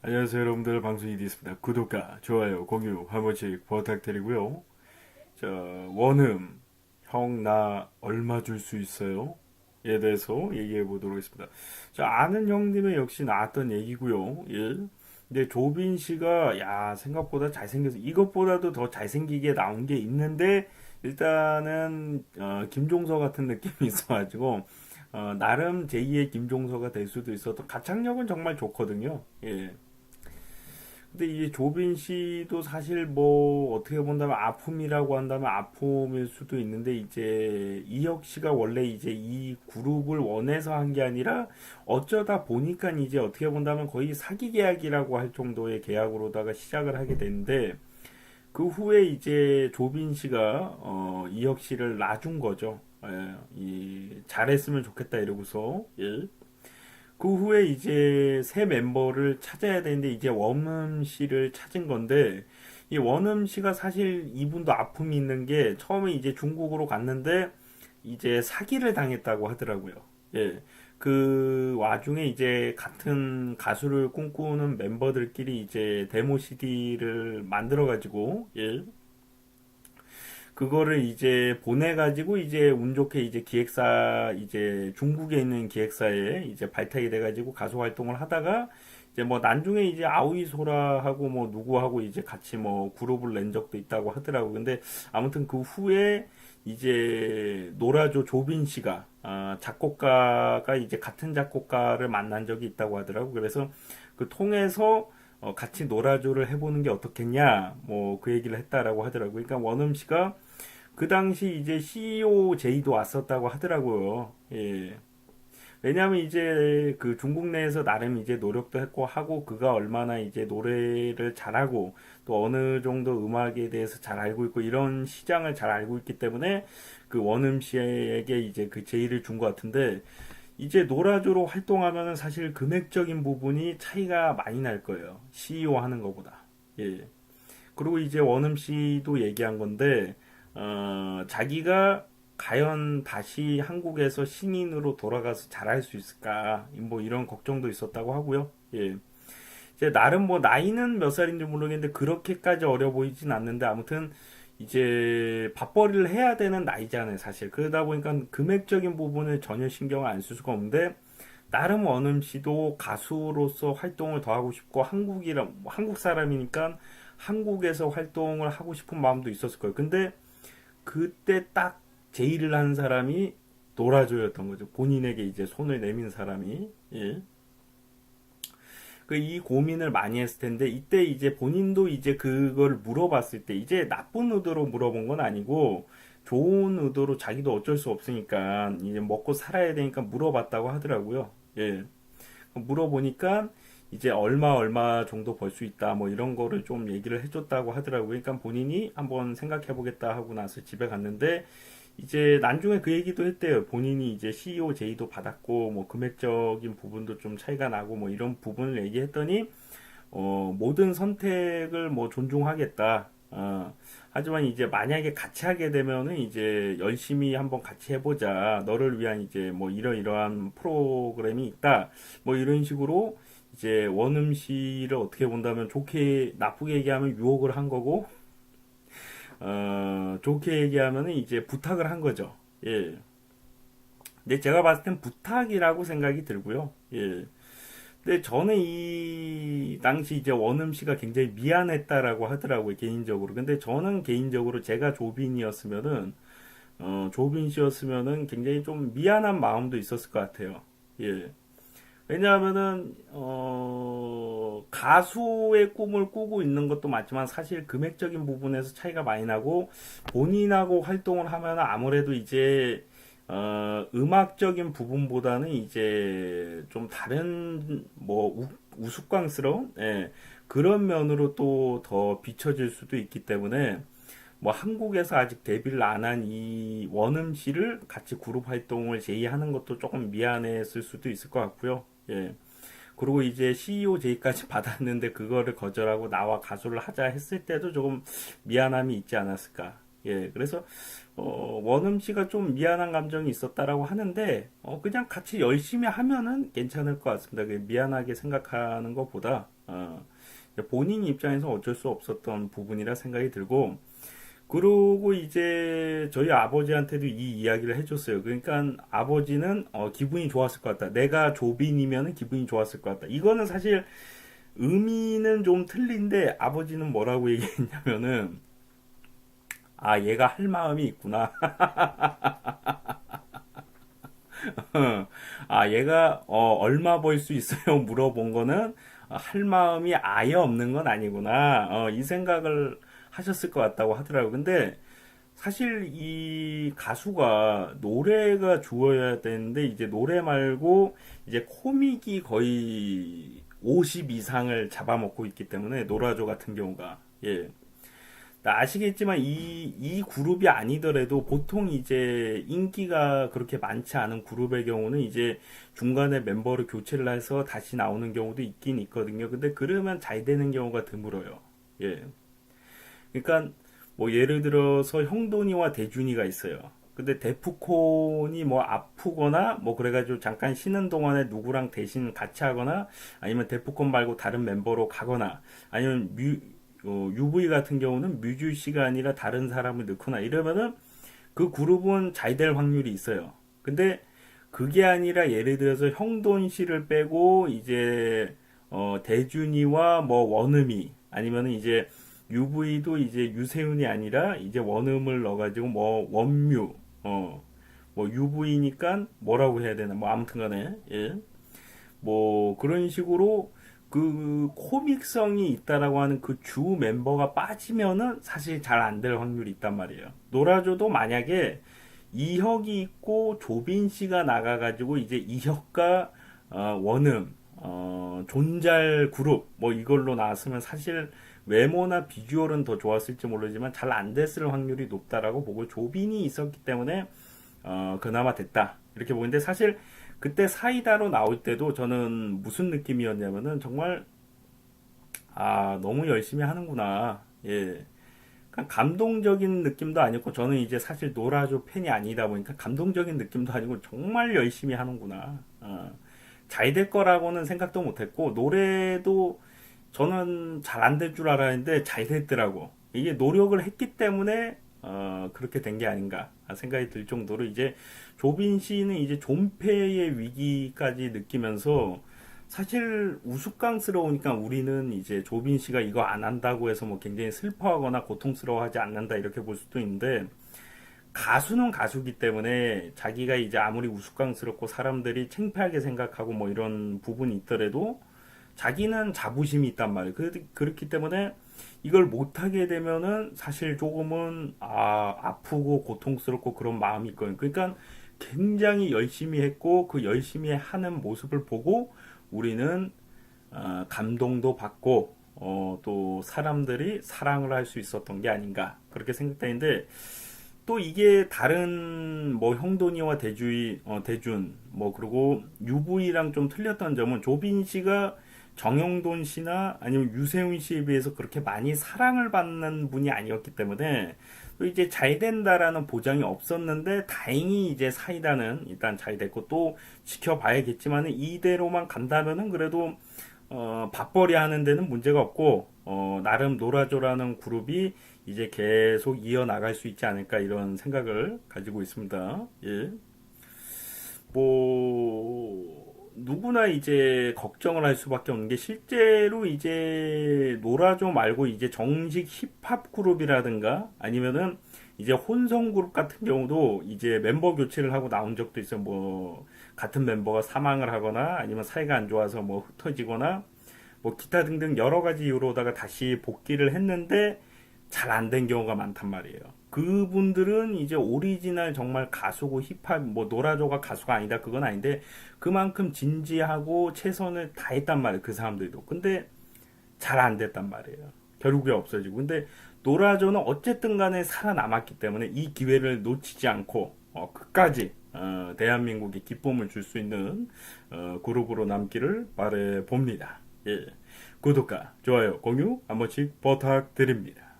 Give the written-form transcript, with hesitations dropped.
안녕하세요 여러분들, 방송이 되었습니다. 구독과 좋아요 공유 한 번씩 부탁드리고요. 자, 원음 형 나 얼마 줄 수 있어요? 에 대해서 얘기해 보도록 하겠습니다. 자, 아는 형님의 역시 나왔던 얘기고요. 예. 근데 조빈 씨가 야 생각보다 잘생겨서 이것보다도 더 잘생기게 나온 게 있는데 일단은 김종서 같은 느낌이 있어가지고 나름 제2의 김종서가 될 수도 있어도 가창력은 정말 좋거든요. 예. 근데 이 조빈 씨도 사실 뭐 어떻게 본다면 아픔이라고 한다면 아픔일 수도 있는데 이제 이혁 씨가 원래 이제 이 그룹을 원해서 한 게 아니라 어쩌다 보니까 이제 어떻게 본다면 거의 사기 계약이라고 할 정도의 계약으로다가 시작을 하게 됐는데 그 후에 이제 조빈 씨가 이혁 씨를 놔준 거죠. 예, 잘했으면 좋겠다 이러고서 예. 그 후에 이제 새 멤버를 찾아야 되는데 이제 원음 씨를 찾은 건데 이 원음 씨가 사실 이분도 아픔이 있는 게 처음에 이제 중국으로 갔는데 이제 사기를 당했다고 하더라고요. 예. 그 와중에 이제 같은 가수를 꿈꾸는 멤버들끼리 이제 데모 CD를 만들어 가지고 예. 그거를 이제 보내가지고 이제 운 좋게 이제 기획사 이제 중국에 있는 기획사에 이제 발탁이 돼가지고 가수 활동을 하다가 이제 뭐 나중에 이제 아오이소라하고 뭐 누구하고 이제 같이 뭐 그룹을 낸 적도 있다고 하더라고. 근데 아무튼 그 후에 이제 노라조 조빈 씨가 작곡가가 이제 같은 작곡가를 만난 적이 있다고 하더라고. 그래서 그 통해서 같이 노라조를 해보는 게 어떻겠냐, 뭐 그 얘기를 했다라고 하더라고요. 그러니까 원음 씨가 그 당시 이제 CEO 제의도 왔었다고 하더라고요. 예. 왜냐하면 이제 그 중국 내에서 나름 이제 노력도 했고 하고 그가 얼마나 이제 노래를 잘하고 또 어느 정도 음악에 대해서 잘 알고 있고 이런 시장을 잘 알고 있기 때문에 그 원음 씨에게 이제 그 제의를 준 것 같은데 이제 노라조로 활동하면은 사실 금액적인 부분이 차이가 많이 날 거예요. CEO 하는 것보다. 예. 그리고 이제 원음 씨도 얘기한 건데, 자기가 과연 다시 한국에서 신인으로 돌아가서 잘할 수 있을까? 뭐 이런 걱정도 있었다고 하고요. 예. 이제 나름 뭐 나이는 몇 살인지 모르겠는데 그렇게까지 어려 보이진 않는데 아무튼 이제 밥벌이를 해야 되는 나이잖아요, 사실. 그러다 보니까 금액적인 부분을 전혀 신경을 안 쓸 수가 없는데 나름 원음 씨도 가수로서 활동을 더 하고 싶고 한국 사람이니까 한국에서 활동을 하고 싶은 마음도 있었을 거예요. 근데 그때 딱 제의를 한 사람이 노라조였던 거죠. 본인에게 이제 손을 내민 사람이. 예. 그 이 고민을 많이 했을 텐데 이때 이제 본인도 이제 그걸 물어봤을 때 이제 나쁜 의도로 물어본 건 아니고 좋은 의도로 자기도 어쩔 수 없으니까 이제 먹고 살아야 되니까 물어봤다고 하더라고요. 예. 물어보니까 이제 얼마 정도 벌 수 있다 뭐 이런 거를 좀 얘기를 해줬다고 하더라고요. 그러니까 본인이 한번 생각해 보겠다 하고 나서 집에 갔는데 이제 나중에 그 얘기도 했대요. 본인이 이제 CEO 제의도 받았고 뭐 금액적인 부분도 좀 차이가 나고 뭐 이런 부분을 얘기했더니 모든 선택을 뭐 존중하겠다. 하지만 이제 만약에 같이 하게 되면은 이제 열심히 한번 같이 해보자. 너를 위한 이제 뭐 이러이러한 프로그램이 있다. 뭐 이런 식으로 이제 원음 씨를 어떻게 본다면 좋게 나쁘게 얘기하면 유혹을 한 거고 좋게 얘기하면은 이제 부탁을 한 거죠. 예. 근데 제가 봤을 땐 부탁이라고 생각이 들고요. 예. 근데 저는 이 당시 이제 원음 씨가 굉장히 미안했다라고 하더라고요, 개인적으로. 근데 저는 개인적으로 제가 조빈이었으면은, 조빈 씨였으면은 굉장히 좀 미안한 마음도 있었을 것 같아요. 예. 왜냐하면은, 가수의 꿈을 꾸고 있는 것도 맞지만 사실 금액적인 부분에서 차이가 많이 나고 본인하고 활동을 하면 아무래도 이제 음악적인 부분보다는 이제 좀 다른 뭐 우스꽝스러운 예, 그런 면으로 또 더 비춰질 수도 있기 때문에 뭐 한국에서 아직 데뷔를 안 한 이 원음 씨를 같이 그룹 활동을 제의하는 것도 조금 미안했을 수도 있을 것 같고요. 예. 그리고 이제 CEO 제의까지 받았는데 그거를 거절하고 나와 가수를 하자 했을 때도 조금 미안함이 있지 않았을까. 예, 그래서 원음 씨가 좀 미안한 감정이 있었다라고 하는데 그냥 같이 열심히 하면은 괜찮을 것 같습니다. 미안하게 생각하는 것보다 본인 입장에서 어쩔 수 없었던 부분이라 생각이 들고 그러고 이제 저희 아버지한테도 이 이야기를 해줬어요. 그러니까 아버지는 기분이 좋았을 것 같다. 내가 조빈이면 기분이 좋았을 것 같다. 이거는 사실 의미는 좀 틀린데 아버지는 뭐라고 얘기했냐면은 얘가 할 마음이 있구나. 얘가 얼마 벌 수 있어요? 물어본 거는 할 마음이 아예 없는 건 아니구나. 이 생각을 하셨을 것 같다고 하더라고요. 근데 사실 이 가수가 노래가 주어야 되는데 이제 노래 말고 이제 코믹이 거의 50 이상을 잡아먹고 있기 때문에 노라조 같은 경우가 예. 아시겠지만 이 그룹이 아니더라도 보통 이제 인기가 그렇게 많지 않은 그룹의 경우는 이제 중간에 멤버를 교체를 해서 다시 나오는 경우도 있긴 있거든요. 근데 그러면 잘 되는 경우가 드물어요. 예. 그러니까 뭐 예를 들어서 형돈이와 대준이가 있어요. 근데 데프콘이 뭐 아프거나 뭐 그래가지고 잠깐 쉬는 동안에 누구랑 대신 같이 하거나 아니면 데프콘 말고 다른 멤버로 가거나 아니면 UV 같은 경우는 뮤즈 씨가 아니라 다른 사람을 넣거나 이러면은 그 그룹은 잘 될 확률이 있어요. 근데 그게 아니라 예를 들어서 형돈 씨를 빼고 이제 대준이와 뭐 원음이 아니면은 이제 UV도 이제 유세윤이 아니라 이제 원음을 넣어가지고 뭐 원뮤 뭐 UV니까 뭐라고 해야 되나 뭐 아무튼간에 예. 뭐 그런 식으로 그 코믹성이 있다라고 하는 그 주 멤버가 빠지면은 사실 잘 안 될 확률이 있단 말이에요. 노라조도 만약에 이혁이 있고 조빈 씨가 나가가지고 이제 이혁과 원음 존잘 그룹 뭐 이걸로 나왔으면 사실 외모나 비주얼은 더 좋았을지 모르지만 잘 안 됐을 확률이 높다라고 보고 조빈이 있었기 때문에 그나마 됐다 이렇게 보는데 사실 그때 사이다로 나올 때도 저는 무슨 느낌이었냐면은 정말 너무 열심히 하는구나 예 감동적인 느낌도 아니고 저는 이제 사실 노라조 팬이 아니다 보니까 감동적인 느낌도 아니고 정말 열심히 하는구나 잘 될 거라고는 생각도 못했고 노래도 저는 잘 안 될 줄 알았는데 잘 됐더라고. 이게 노력을 했기 때문에 그렇게 된 게 아닌가 생각이 들 정도로 이제 조빈 씨는 이제 존폐의 위기까지 느끼면서 사실 우스꽝스러우니까 우리는 이제 조빈 씨가 이거 안 한다고 해서 뭐 굉장히 슬퍼하거나 고통스러워하지 않는다 이렇게 볼 수도 있는데 가수는 가수기 때문에 자기가 이제 아무리 우스꽝스럽고 사람들이 창피하게 생각하고 뭐 이런 부분이 있더라도 자기는 자부심이 있단 말이에요. 그렇기 때문에 이걸 못하게 되면은 사실 조금은 아프고 고통스럽고 그런 마음이 있거든요. 그러니까 굉장히 열심히 했고 그 열심히 하는 모습을 보고 우리는 감동도 받고 또 사람들이 사랑을 할 수 있었던 게 아닌가 그렇게 생각되는데 또 이게 다른 뭐 형돈이와 대준 뭐 그리고 UV랑 좀 틀렸던 점은 조빈 씨가 정형돈 씨나 아니면 유세훈 씨에 비해서 그렇게 많이 사랑을 받는 분이 아니었기 때문에 또 이제 잘 된다라는 보장이 없었는데 다행히 이제 사이다는 일단 잘 됐고 또 지켜봐야겠지만 이대로만 간다면은 그래도 밥벌이 하는 데는 문제가 없고 나름 노라조라는 그룹이 이제 계속 이어나갈 수 있지 않을까 이런 생각을 가지고 있습니다. 예. 뭐 누구나 이제 걱정을 할 수밖에 없는 게 실제로 이제 노라조 말고 이제 정식 힙합 그룹이라든가 아니면은 이제 혼성 그룹 같은 경우도 이제 멤버 교체를 하고 나온 적도 있어요. 뭐 같은 멤버가 사망을 하거나 아니면 사이가 안 좋아서 뭐 흩어지거나 뭐 기타 등등 여러 가지 이유로다가 다시 복귀를 했는데 잘 안 된 경우가 많단 말이에요. 그분들은 이제 오리지널 정말 가수고 힙합 뭐 노라조가 가수가 아니다 그건 아닌데 그만큼 진지하고 최선을 다했단 말이에요. 그 사람들도. 근데 잘 안 됐단 말이에요. 결국에 없어지고. 근데 노라조는 어쨌든 간에 살아남았기 때문에 이 기회를 놓치지 않고 끝까지 대한민국에 기쁨을 줄 수 있는 그룹으로 남기를 바래 봅니다. 예. 구독과 좋아요, 공유 한 번씩 부탁드립니다.